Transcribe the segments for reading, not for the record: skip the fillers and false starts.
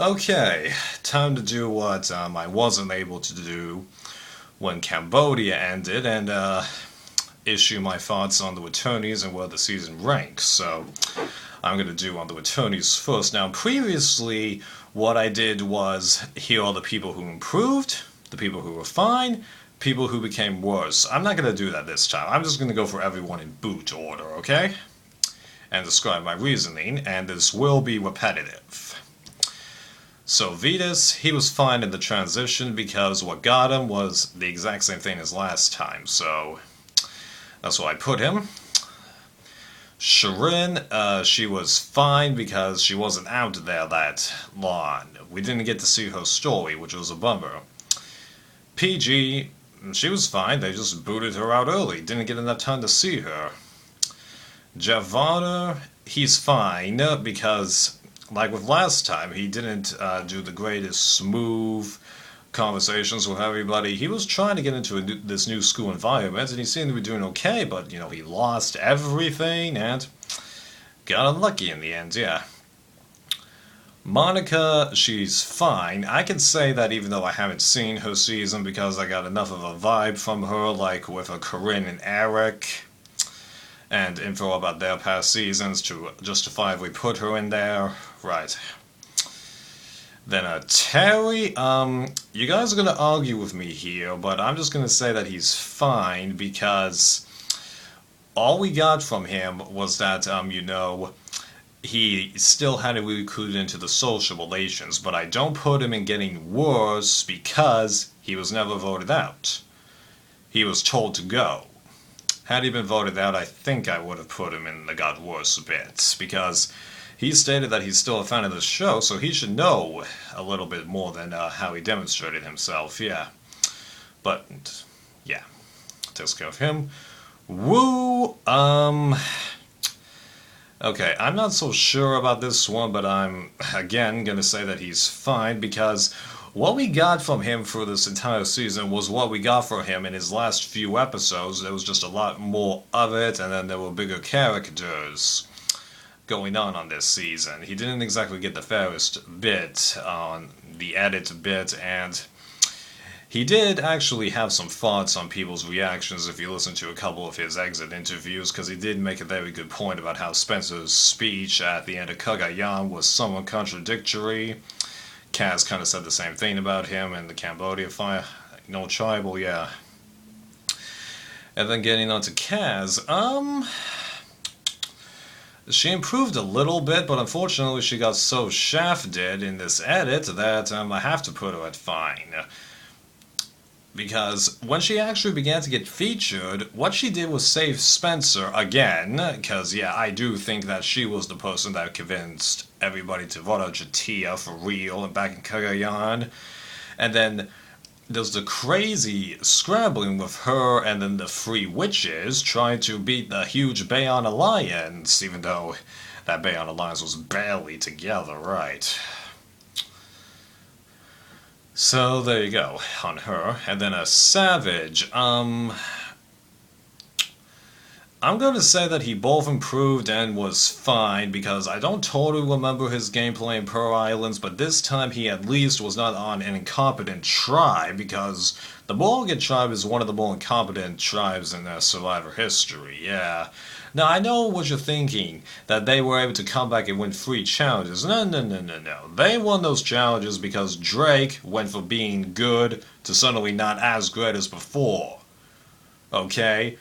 Okay, time to do what I wasn't able to do when Cambodia ended and issue my thoughts on the returnees and where the season ranks. So I'm going to do on the returnees first. Now, previously, what I did was here are the people who improved, the people who were fine, people who became worse. I'm not going to do that this time. I'm just going to go for everyone in boot order, okay? And describe my reasoning, and this will be repetitive. So Vetus, he was fine in the transition because what got him was the exact same thing as last time, so that's why I put him. Shirin, she was fine because she wasn't out there that long. We didn't get to see her story, which was a bummer. PG, she was fine, they just booted her out early, didn't get enough time to see her. Javana, he's fine because, like with last time, he didn't do the greatest smooth conversations with everybody. He was trying to get into this new school environment, and he seemed to be doing okay, but, he lost everything and got unlucky in the end, yeah. Monica, she's fine. I can say that even though I haven't seen her season because I got enough of a vibe from her, like with a Corinne and Eric, and info about their past seasons to justifiably put her in there. Right. Then Terry, you guys are going to argue with me here, but I'm just going to say that he's fine because all we got from him was that, he still had to be recruited into the social relations, but I don't put him in getting worse because he was never voted out. He was told to go. Had he been voted out, I think I would have put him in the got worse bit, because he stated that he's still a fan of the show, so he should know a little bit more than how he demonstrated himself, yeah. But, yeah, takes care of him. Woo, okay, I'm not so sure about this one, but I'm, again, gonna say that he's fine, because what we got from him for this entire season was what we got from him in his last few episodes. There was just a lot more of it, and then there were bigger characters going on this season. He didn't exactly get the fairest bit on the edit bit, and he did actually have some thoughts on people's reactions if you listen to a couple of his exit interviews, because he did make a very good point about how Spencer's speech at the end of Cagayan was somewhat contradictory. Kaz kind of said the same thing about him in the Cambodia fire. No tribal, yeah. And then getting on to Kaz, she improved a little bit, but unfortunately she got so shafted in this edit that I have to put her at fine. Because when she actually began to get featured, what she did was save Spencer again, because, yeah, I do think that she was the person that convinced everybody to vote out Jatia for real and back in Cagayan. And then there's the crazy scrambling with her and then the three witches trying to beat the huge Bayon Alliance, even though that Bayon Alliance was barely together, right? So there you go on her. And then a Savage. I'm going to say that he both improved and was fine because I don't totally remember his gameplay in Pearl Islands, but this time he at least was not on an incompetent tribe, because the Morgan tribe is one of the more incompetent tribes in Survivor history, yeah. Now, I know what you're thinking, that they were able to come back and win 3 challenges. No. They won those challenges because Drake went from being good to suddenly not as good as before. Okay?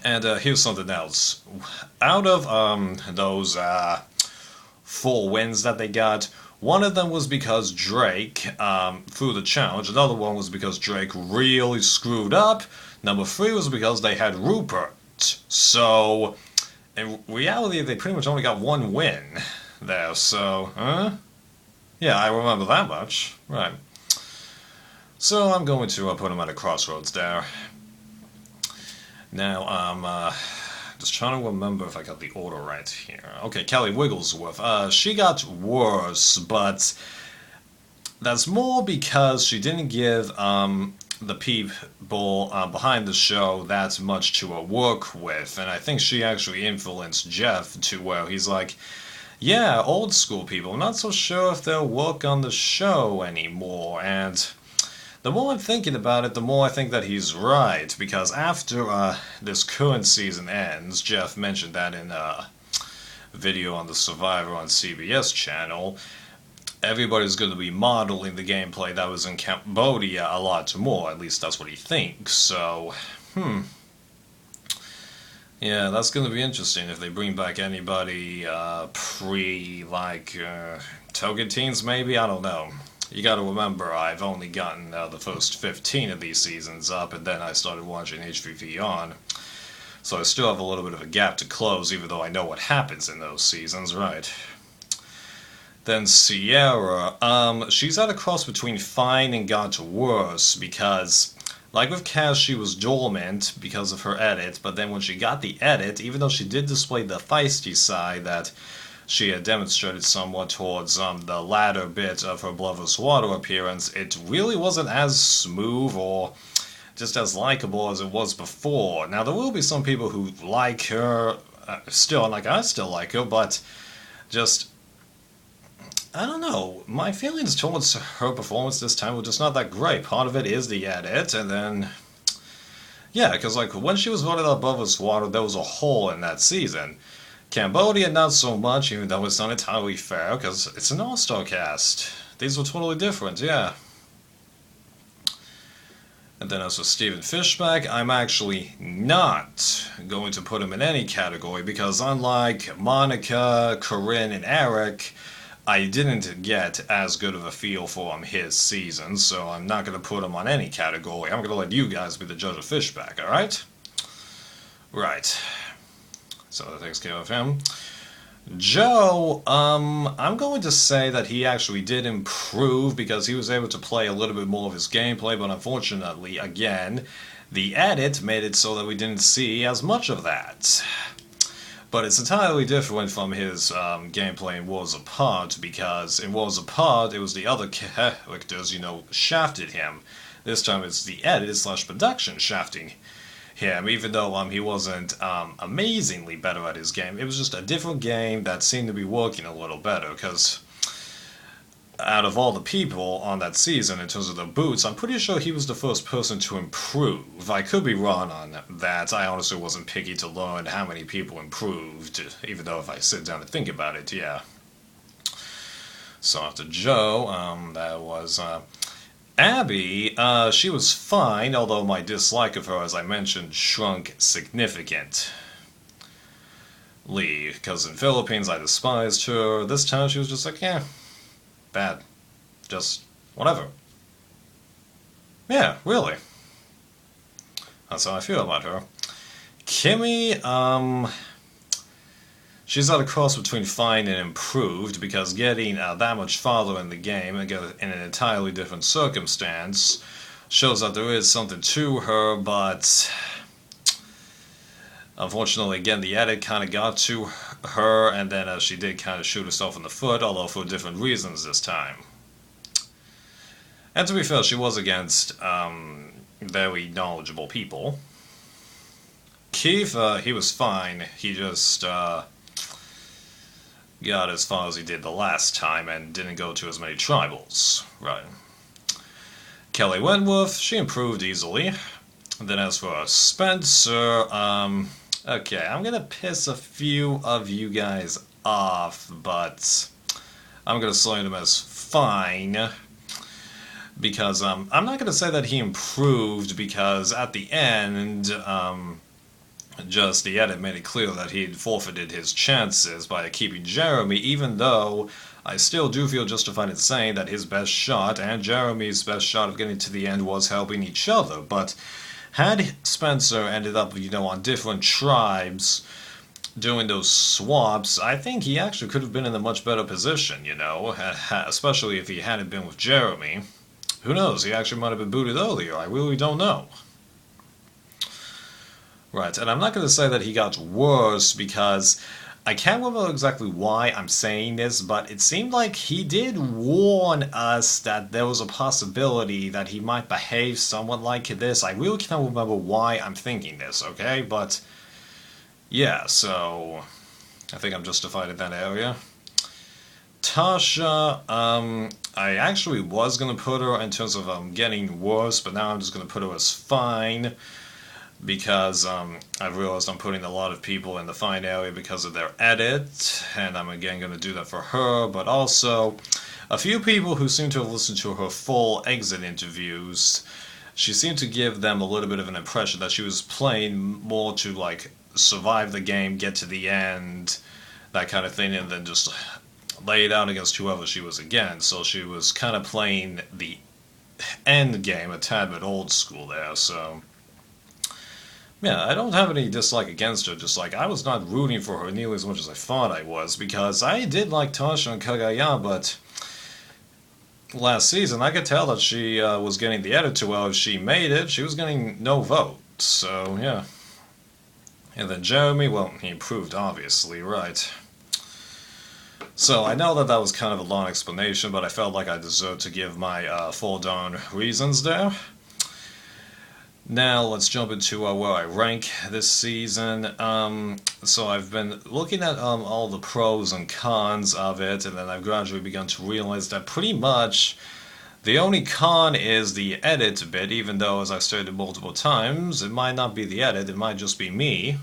And here's something else. Out of those 4 wins that they got, one of them was because Drake threw the challenge. Another one was because Drake really screwed up. Number 3 was because they had Rupert. So, in reality, they pretty much only got 1 win there. So, yeah, I remember that much. Right. So I'm going to put him at a crossroads there. Now, I'm just trying to remember if I got the order right here. Okay, Kelly Wigglesworth. She got worse, but that's more because she didn't give the people behind the show that much to work with, and I think she actually influenced Jeff to where he's like, Yeah, old school people. I'm not so sure if they'll work on the show anymore, and the more I'm thinking about it, the more I think that he's right, because after this current season ends, Jeff mentioned that in a video on the Survivor on CBS channel, everybody's going to be modeling the gameplay that was in Cambodia a lot more, at least that's what he thinks, so, yeah, that's going to be interesting if they bring back anybody Toga Teens, maybe? I don't know. You gotta remember, I've only gotten the first 15 of these seasons up, and then I started watching HVV on. So I still have a little bit of a gap to close, even though I know what happens in those seasons, right? Then Sierra, she's at a cross between fine and got worse, because, like with Cass, she was dormant because of her edit, but then when she got the edit, even though she did display the feisty side that she had demonstrated somewhat towards the latter bit of her Bloodless Water appearance, it really wasn't as smooth or just as likable as it was before. Now, there will be some people who like her still, and like I still like her, but just, I don't know, my feelings towards her performance this time were just not that great. Part of it is the edit, and then, yeah, because like when she was voted above us water, there was a hole in that season. Cambodia, not so much, even though it's not entirely fair, because it's an all-star cast. These were totally different, yeah. And then as for Stephen Fishback, I'm actually not going to put him in any category, because unlike Monica, Corinne, and Eric, I didn't get as good of a feel for his season, so I'm not going to put him on any category. I'm going to let you guys be the judge of Fishback, alright? Right. So that takes care of him. Joe, I'm going to say that he actually did improve because he was able to play a little bit more of his gameplay, but unfortunately, again, the edit made it so that we didn't see as much of that. But it's entirely different from his gameplay in Worlds Apart, because in Worlds Apart, it was the other characters, shafted him. This time it's the edit/production shafting him, even though he wasn't amazingly better at his game. It was just a different game that seemed to be working a little better, because out of all the people on that season, in terms of the boots, I'm pretty sure he was the first person to improve. I could be wrong on that. I honestly wasn't picky to learn how many people improved, even though if I sit down and think about it, yeah. So after Joe, that was Abby. She was fine, although my dislike of her, as I mentioned, shrunk significantly. Because in Philippines, I despised her. This time, she was just like, yeah, bad. Just whatever. Yeah, really. That's how I feel about her. Kimmy, she's at a cross between fine and improved, because getting that much farther in the game and in an entirely different circumstance shows that there is something to her, but unfortunately, again, the edit kind of got to her, and then she did kind of shoot herself in the foot, although for different reasons this time. And to be fair, she was against very knowledgeable people. Keith, he was fine. He just got as far as he did the last time and didn't go to as many tribals. Right. Kelly Wentworth, she improved easily. And then as for Spencer, okay, I'm gonna piss a few of you guys off, but I'm gonna select him as fine, because I'm not gonna say that he improved, because at the end, just the edit made it clear that he'd forfeited his chances by keeping Jeremy, even though I still do feel justified in saying that his best shot and Jeremy's best shot of getting to the end was helping each other. But had Spencer ended up, on different tribes doing those swaps, I think he actually could have been in a much better position, especially if he hadn't been with Jeremy. Who knows, he actually might have been booted earlier, I really don't know. Right, and I'm not going to say that he got worse, because I can't remember exactly why I'm saying this, but it seemed like he did warn us that there was a possibility that he might behave somewhat like this. I really can't remember why I'm thinking this, okay? But, yeah, so I think I'm justified in that area. Tasha, I actually was gonna put her in terms of getting worse, but now I'm just gonna put her as fine because I've realized I'm putting a lot of people in the fine area because of their edit, and I'm again gonna do that for her, but also a few people who seem to have listened to her full exit interviews. She seemed to give them a little bit of an impression that she was playing more to like survive the game, get to the end, that kind of thing, and then just lay it out against whoever she was against. So she was kind of playing the end game a tad bit old school there. So yeah, I don't have any dislike against her. Just like I was not rooting for her nearly as much as I thought I was because I did like Tasha and Kagaya, but last season I could tell that she was getting the edit too well. If she made it, she was getting no vote. So yeah. And then Jeremy, well, he improved, obviously, right. So I know that that was kind of a long explanation, but I felt like I deserved to give my full-blown reasons there. Now let's jump into where I rank this season. So I've been looking at all the pros and cons of it, and then I've gradually begun to realize that pretty much the only con is the edit bit, even though, as I've stated multiple times, it might not be the edit, it might just be me,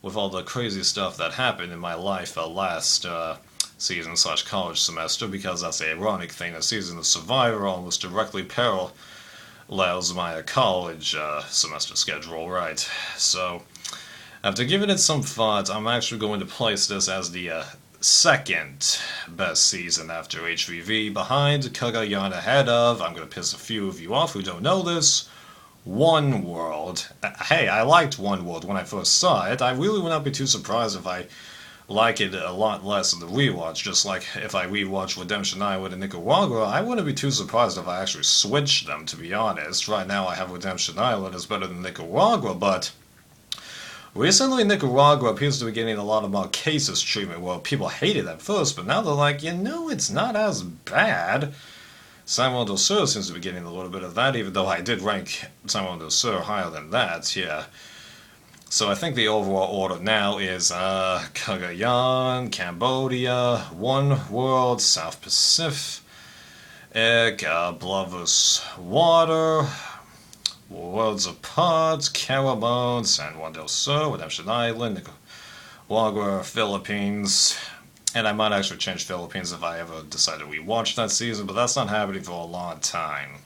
with all the crazy stuff that happened in my life last season/college semester, because that's the ironic thing. The season of Survivor almost directly parallels my college semester schedule, right? So, after giving it some thought, I'm actually going to place this as the second best season after HVV, behind Kagayan, ahead of, I'm going to piss a few of you off who don't know this, One World. Hey, I liked One World when I first saw it. I really would not be too surprised if I like it a lot less in the rewatch. Just like if I rewatch Redemption Island and Nicaragua, I wouldn't be too surprised if I actually switched them, to be honest. Right now I have Redemption Island as better than Nicaragua, but recently, Nicaragua appears to be getting a lot of Marquesas treatment. Well, people hated it at first, but now they're like, it's not as bad. Simon del Sur seems to be getting a little bit of that, even though I did rank Simon del Sur higher than that, yeah. So I think the overall order now is Cagayan, Cambodia, One World, South Pacific, Blovers Water, Worlds Apart, Caramon, San Juan del Sur, Redemption Island, Nicaragua, Philippines, and I might actually change Philippines if I ever decide to rewatch that season, but that's not happening for a long time.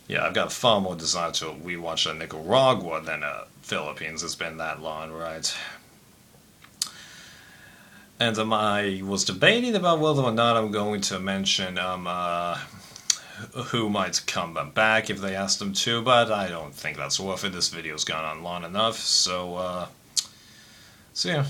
Yeah, I've got far more desire to rewatch Nicaragua than Philippines. It's been that long, right? And I was debating about whether or not I'm going to mention who might come back if they ask them to, but I don't think that's worth it. This video's gone on long enough, so yeah.